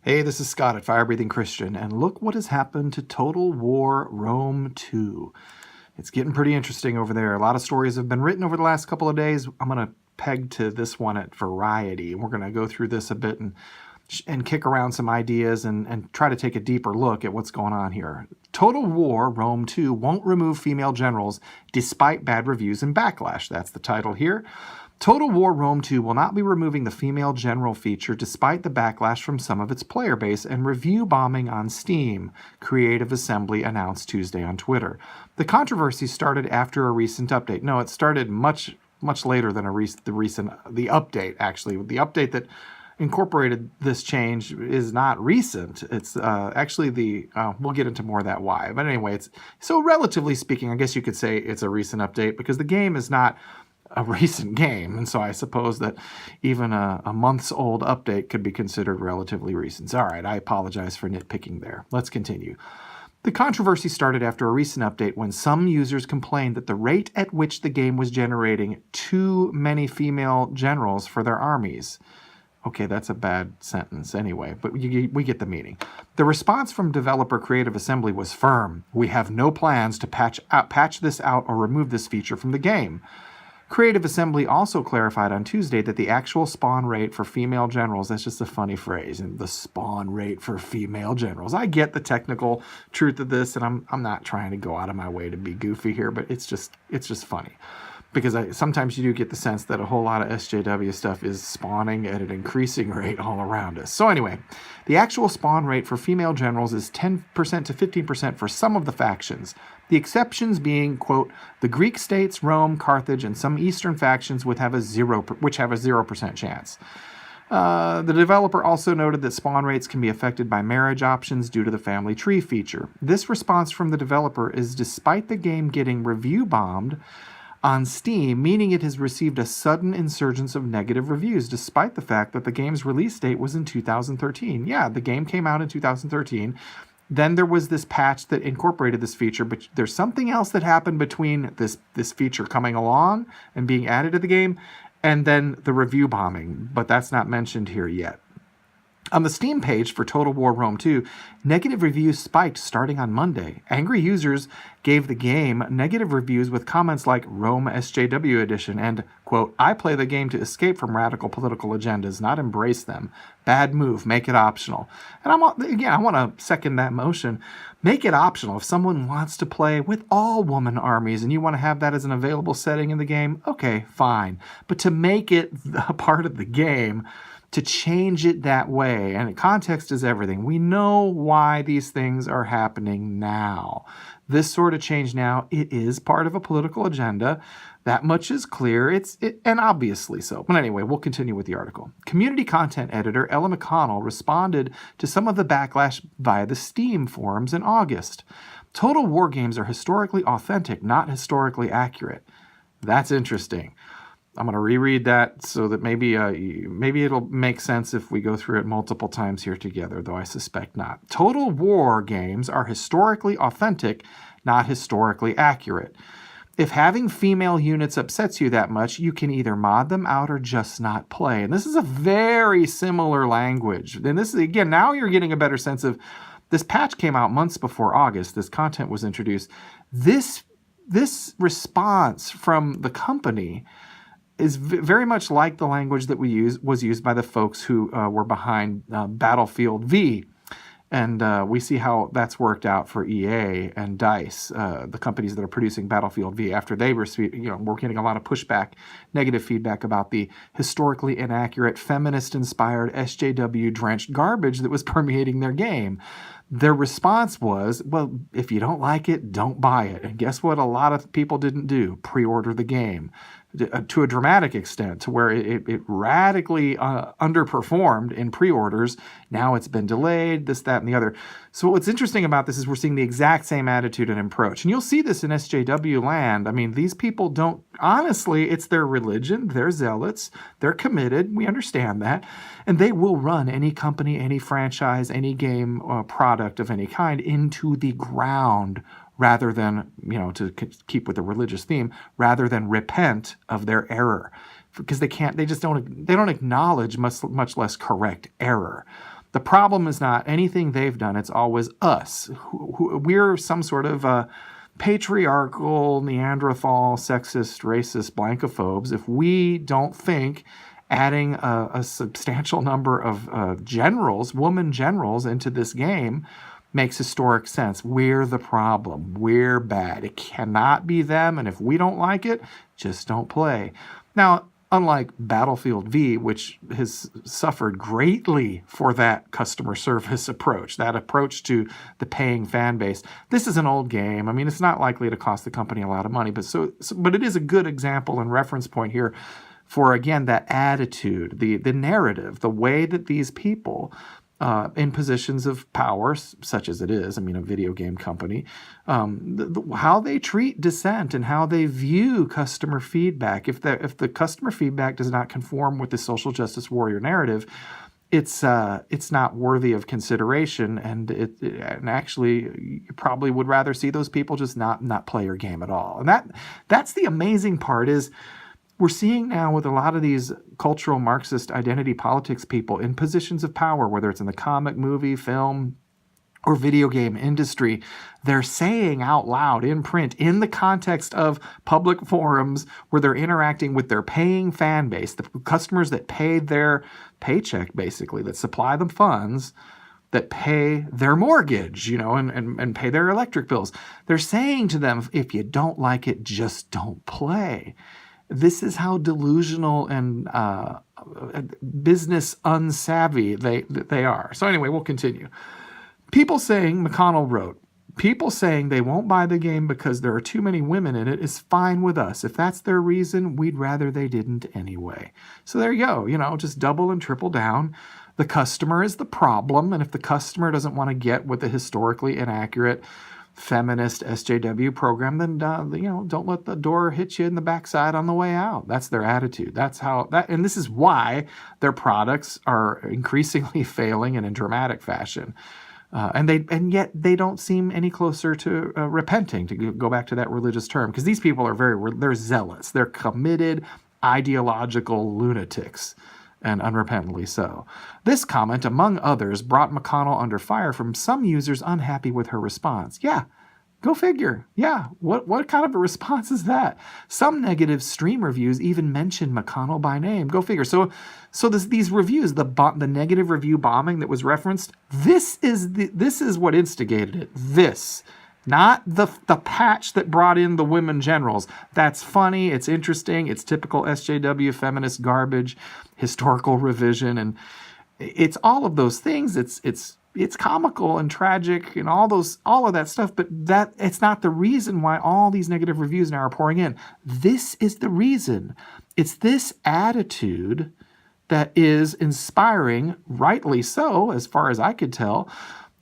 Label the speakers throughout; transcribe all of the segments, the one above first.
Speaker 1: Hey, this is Scott at Fire Breathing Christian, and look what has happened to Total War Rome 2. It's getting pretty interesting over there. A lot of stories have been written over the last couple of days. I'm going to peg to this one at Variety, and we're going to go through this a bit and kick around some ideas and try to take a deeper look at what's going on here. Total War Rome 2 won't remove female generals despite bad reviews and backlash. That's the title here. Total War Rome 2 will not be removing the female general feature despite the backlash from some of its player base and review bombing on Steam, Creative Assembly announced Tuesday on Twitter. The controversy started after a recent update. No, it started much later than the update, actually. The update that incorporated this change is not recent. It's actually we'll get into more of that why. But anyway, so relatively speaking, I guess you could say it's a recent update because the game is not a recent game, and so I suppose that even a month's old update could be considered relatively recent. All right, I apologize for nitpicking there. Let's continue. The controversy started after a recent update when some users complained that the rate at which the game was generating too many female generals for their armies. Okay, that's a bad sentence anyway, but we get the meaning. The response from developer Creative Assembly was firm. We have no plans to patch this out or remove this feature from the game. Creative Assembly also clarified on Tuesday that the actual spawn rate for female generals, that's just a funny phrase, and the spawn rate for female generals. I get the technical truth of this, and I'm not trying to go out of my way to be goofy here, but it's just funny. Because sometimes you do get the sense that a whole lot of SJW stuff is spawning at an increasing rate all around us. So anyway, the actual spawn rate for female generals is 10% to 15% for some of the factions. The exceptions being, quote, the Greek states, Rome, Carthage, and some Eastern factions which have a 0% chance. The developer also noted that spawn rates can be affected by marriage options due to the family tree feature. This response from the developer is despite the game getting review bombed on Steam, meaning it has received a sudden insurgence of negative reviews, despite the fact that the game's release date was in 2013. Yeah, the game came out in 2013. Then there was this patch that incorporated this feature, but there's something else that happened between this feature coming along and being added to the game, and then the review bombing, but that's not mentioned here yet. On the Steam page for Total War Rome 2, negative reviews spiked starting on Monday. Angry users gave the game negative reviews with comments like Rome SJW Edition and, quote, I play the game to escape from radical political agendas, not embrace them. Bad move, make it optional. And I want to second that motion. Make it optional. If someone wants to play with all woman armies and you want to have that as an available setting in the game, okay, fine. But to make it a part of the game, to change it that way, and context is everything. We know why these things are happening now. This sort of change now, it is part of a political agenda. That much is clear, and obviously so. But anyway, we'll continue with the article. Community content editor Ella McConnell responded to some of the backlash via the Steam forums in August. Total war games are historically authentic, not historically accurate. That's interesting. I'm going to reread that so that maybe it'll make sense if we go through it multiple times here together, though I suspect not. Total war games are historically authentic, not historically accurate. If having female units upsets you that much, you can either mod them out or just not play. And this is a very similar language. And this is, again, now you're getting a better sense of, this patch came out months before August. This content was introduced. This response from the company is very much like the language that was used by the folks who were behind Battlefield Vee. And we see how that's worked out for EA and DICE, the companies that are producing Battlefield Vee, after they received, we're getting a lot of pushback, negative feedback about the historically inaccurate, feminist-inspired, SJW-drenched garbage that was permeating their game. Their response was, well, if you don't like it, don't buy it. And guess what a lot of people didn't do? Pre-order the game. To a dramatic extent, to where it radically underperformed in pre-orders. Now it's been delayed, this, that, and the other. So what's interesting about this is we're seeing the exact same attitude and approach. And you'll see this in SJW land. I mean, these people don't, honestly, it's their religion, they're zealots, they're committed, we understand that. And they will run any company, any franchise, any game product of any kind into the ground, rather than, to keep with the religious theme, rather than repent of their error. Because they don't acknowledge, much less correct error. The problem is not anything they've done. It's always us. We're some sort of patriarchal, Neanderthal, sexist, racist, blancophobes. If we don't think adding a substantial number of generals, woman generals, into this game makes historic sense. We're the problem. We're bad. It cannot be them, and if we don't like it, just don't play. Now, unlike Battlefield Vee, which has suffered greatly for that customer service approach, that approach to the paying fan base, this is an old game. I mean, it's not likely to cost the company a lot of money, but it is a good example and reference point here for, again, that attitude, the narrative, the way that these people in positions of power, such as it is, I mean, a video game company, how they treat dissent and how they view customer feedback. If the customer feedback does not conform with the social justice warrior narrative, it's not worthy of consideration, and actually you probably would rather see those people just not play your game at all. And that's the amazing part is, we're seeing now with a lot of these cultural Marxist identity politics people in positions of power, whether it's in the comic, movie, film, or video game industry, they're saying out loud in print, in the context of public forums where they're interacting with their paying fan base, the customers that pay their paycheck, basically, that supply them funds, that pay their mortgage, and pay their electric bills. They're saying to them, if you don't like it, just don't play. This is how delusional and business unsavvy they are. So anyway, we'll continue. McConnell wrote, people saying they won't buy the game because there are too many women in it is fine with us. If that's their reason, we'd rather they didn't anyway. So there you go, just double and triple down. The customer is the problem, and if the customer doesn't want to get with the historically inaccurate feminist SJW program, then don't let the door hit you in the backside on the way out. That's their attitude. And this is why their products are increasingly failing and in dramatic fashion. And yet they don't seem any closer to repenting, to go back to that religious term, because these people are they're zealots. They're committed ideological lunatics, and unrepentantly so. This comment, among others, brought McConnell under fire from some users unhappy with her response. Yeah, go figure. Yeah, what kind of a response is that? Some negative stream reviews even mention McConnell by name. Go figure. So these reviews, the negative review bombing that was referenced, this is what instigated it. This. Not the patch that brought in the women generals. That's funny, it's interesting, it's typical SJW feminist garbage, historical revision, and it's all of those things. It's comical and tragic and all of that stuff, but it's not the reason why all these negative reviews now are pouring in. This is the reason. It's this attitude that is inspiring, rightly so, as far as I could tell,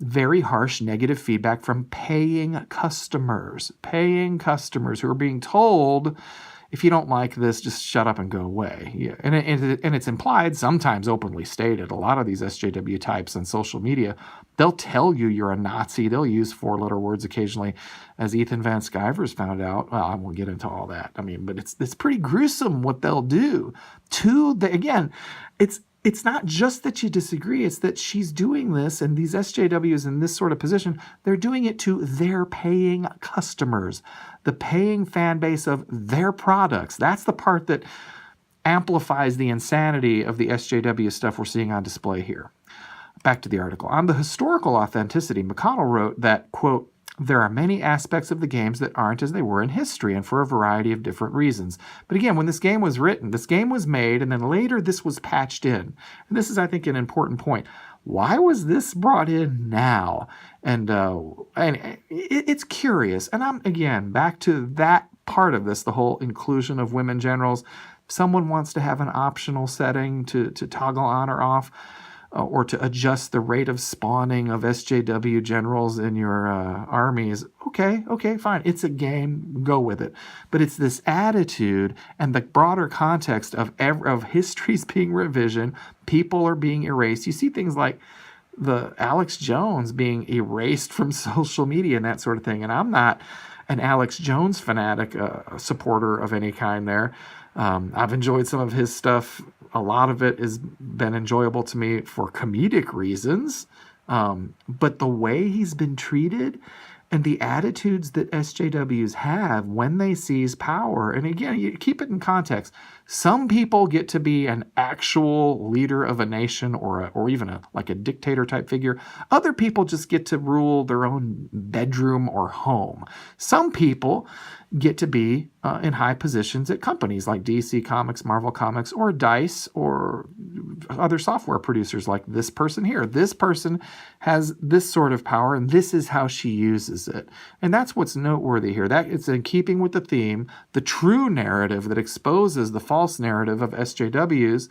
Speaker 1: very harsh negative feedback from paying customers who are being told, if you don't like this, just shut up and go away. Yeah. And it's implied, sometimes openly stated. A lot of these SJW types on social media, they'll tell you you're a Nazi. They'll use four-letter words occasionally, as Ethan Van Sciver's found out. Well, I won't get into all that. I mean, but it's pretty gruesome what they'll do. It's not just that you disagree, it's that she's doing this, and these SJWs in this sort of position, they're doing it to their paying customers, the paying fan base of their products. That's the part that amplifies the insanity of the SJW stuff we're seeing on display here. Back to the article. On the historical authenticity, McConnell wrote that, quote, there are many aspects of the games that aren't as they were in history and for a variety of different reasons. But again, when this game was written, this game was made, and then later this was patched in. And this is, I think, an important point. Why was this brought in now? And it's curious. And I'm, again, back to that part of this, the whole inclusion of women generals. If someone wants to have an optional setting to toggle on or off, or to adjust the rate of spawning of SJW generals in your armies, okay, fine. It's a game, go with it. But it's this attitude and the broader context of history's being revision, people are being erased. You see things like the Alex Jones being erased from social media and that sort of thing. And I'm not an Alex Jones fanatic, supporter of any kind there. I've enjoyed some of his stuff A lot of it has been enjoyable to me for comedic reasons, but the way he's been treated and the attitudes that SJWs have when they seize power, and again, you keep it in context. Some people get to be an actual leader of a nation or even like a dictator type figure. Other people just get to rule their own bedroom or home. Some people get to be in high positions at companies like DC Comics, Marvel Comics, or DICE, or other software producers like this person here. This person has this sort of power, and this is how she uses it. And that's what's noteworthy here. That it's in keeping with the theme, the true narrative that exposes the false narrative of SJWs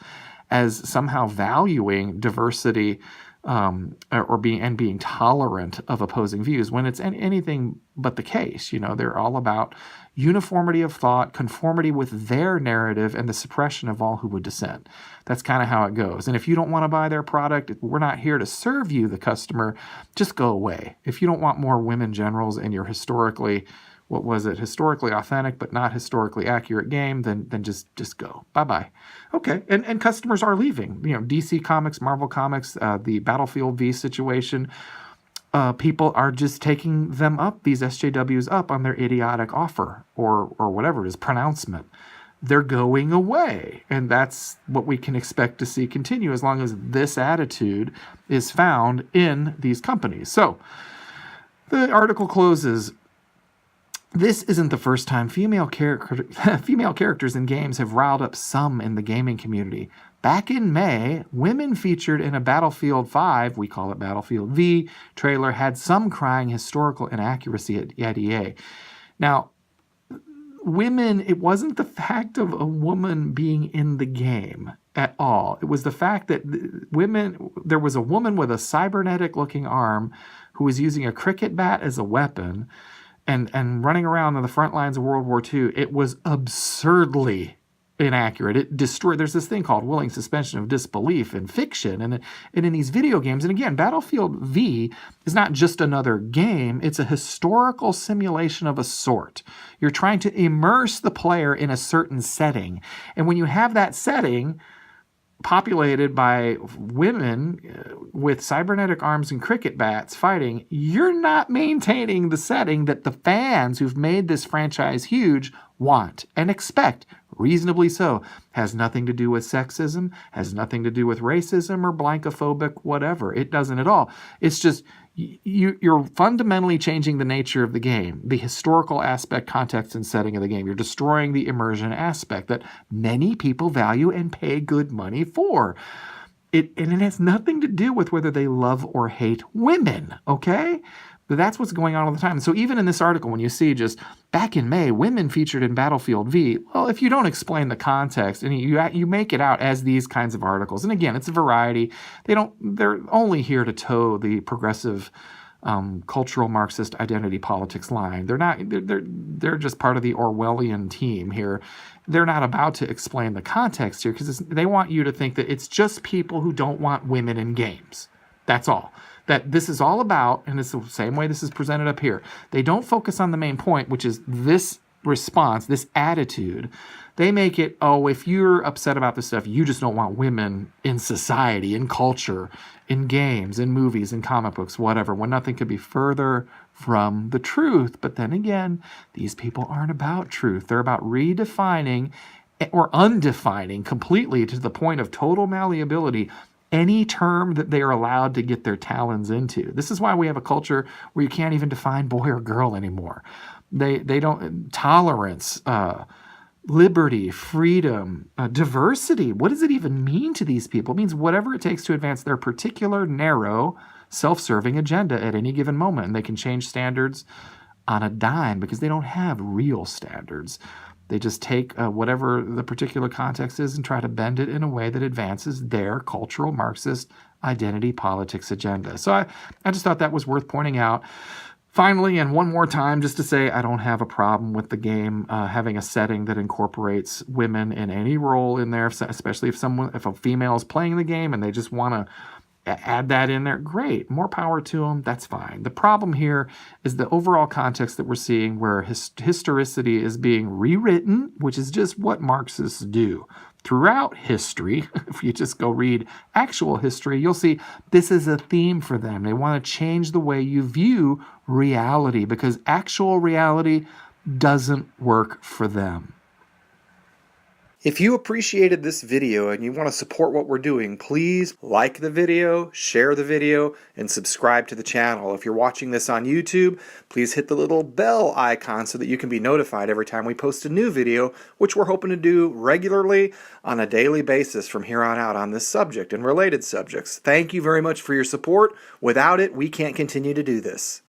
Speaker 1: as somehow valuing diversity or being tolerant of opposing views, when it's anything but the case. You know, they're all about uniformity of thought, conformity with their narrative, and the suppression of all who would dissent. That's kind of how it goes. And if you don't want to buy their product, we're not here to serve you, the customer. Just go away. If you don't want more women generals in your historically authentic but not historically accurate game, then just go. Bye-bye. Okay, and customers are leaving. You know, DC Comics, Marvel Comics, the Battlefield Vee situation, people are just taking them up, these SJWs up on their idiotic offer or whatever it is, pronouncement. They're going away, and that's what we can expect to see continue as long as this attitude is found in these companies. So the article closes. This isn't the first time female characters in games have riled up some in the gaming community. Back in May, women featured in a Battlefield 5, we call it Battlefield Vee, trailer had some crying historical inaccuracy at EA. Now, women, it wasn't the fact of a woman being in the game at all. It was the fact that there was a woman with a cybernetic-looking arm who was using a cricket bat as a weapon and running around on the front lines of World War II. It was absurdly inaccurate. It destroyed. There's this thing called willing suspension of disbelief in fiction and in these video games. And again, Battlefield Vee is not just another game. It's a historical simulation of a sort. You're trying to immerse the player in a certain setting. And when you have that setting populated by women with cybernetic arms and cricket bats fighting, you're not maintaining the setting that the fans who've made this franchise huge want and expect, reasonably so. Has nothing to do with sexism, has nothing to do with racism or blankophobic whatever. It doesn't at all. It's just you're fundamentally changing the nature of the game, the historical aspect, context, and setting of the game. You're destroying the immersion aspect that many people value and pay good money for. And it has nothing to do with whether they love or hate women, okay? But that's what's going on all the time. So even in this article, when you see just back in May, women featured in Battlefield Vee, well, if you don't explain the context and you make it out as these kinds of articles, and again, it's a variety. They're only here to toe the progressive cultural Marxist identity politics line. They're just part of the Orwellian team here. They're not about to explain the context here because they want you to think that it's just people who don't want women in games. That's all. That this is all about, and it's the same way this is presented up here. They don't focus on the main point, which is this response, this attitude. They make it, oh, if you're upset about this stuff, you just don't want women in society, in culture, in games, in movies, in comic books, whatever, when nothing could be further from the truth. But then again, these people aren't about truth. They're about redefining or undefining completely to the point of total malleability any term that they are allowed to get their talons into. This is why we have a culture where you can't even define boy or girl anymore. They don't, tolerance, liberty, freedom, diversity. What does it even mean to these people? It means whatever it takes to advance their particular narrow, self-serving agenda at any given moment. And they can change standards on a dime because they don't have real standards. They just take whatever the particular context is and try to bend it in a way that advances their cultural Marxist identity politics agenda. So I just thought that was worth pointing out. Finally, and one more time, just to say I don't have a problem with the game having a setting that incorporates women in any role in there, especially if a female is playing the game and they just want to add that in there. Great, more power to them. That's fine. The problem here is the overall context that we're seeing where historicity is being rewritten, which is just what Marxists do. throughout history, if you just go read actual history, you'll see this is a theme for them. They want to change the way you view reality because actual reality doesn't work for them. If you appreciated this video and you want to support what we're doing, please like the video, share the video, and subscribe to the channel. If you're watching this on YouTube, please hit the little bell icon so that you can be notified every time we post a new video, which we're hoping to do regularly on a daily basis from here on out on this subject and related subjects. Thank you very much for your support. Without it, we can't continue to do this.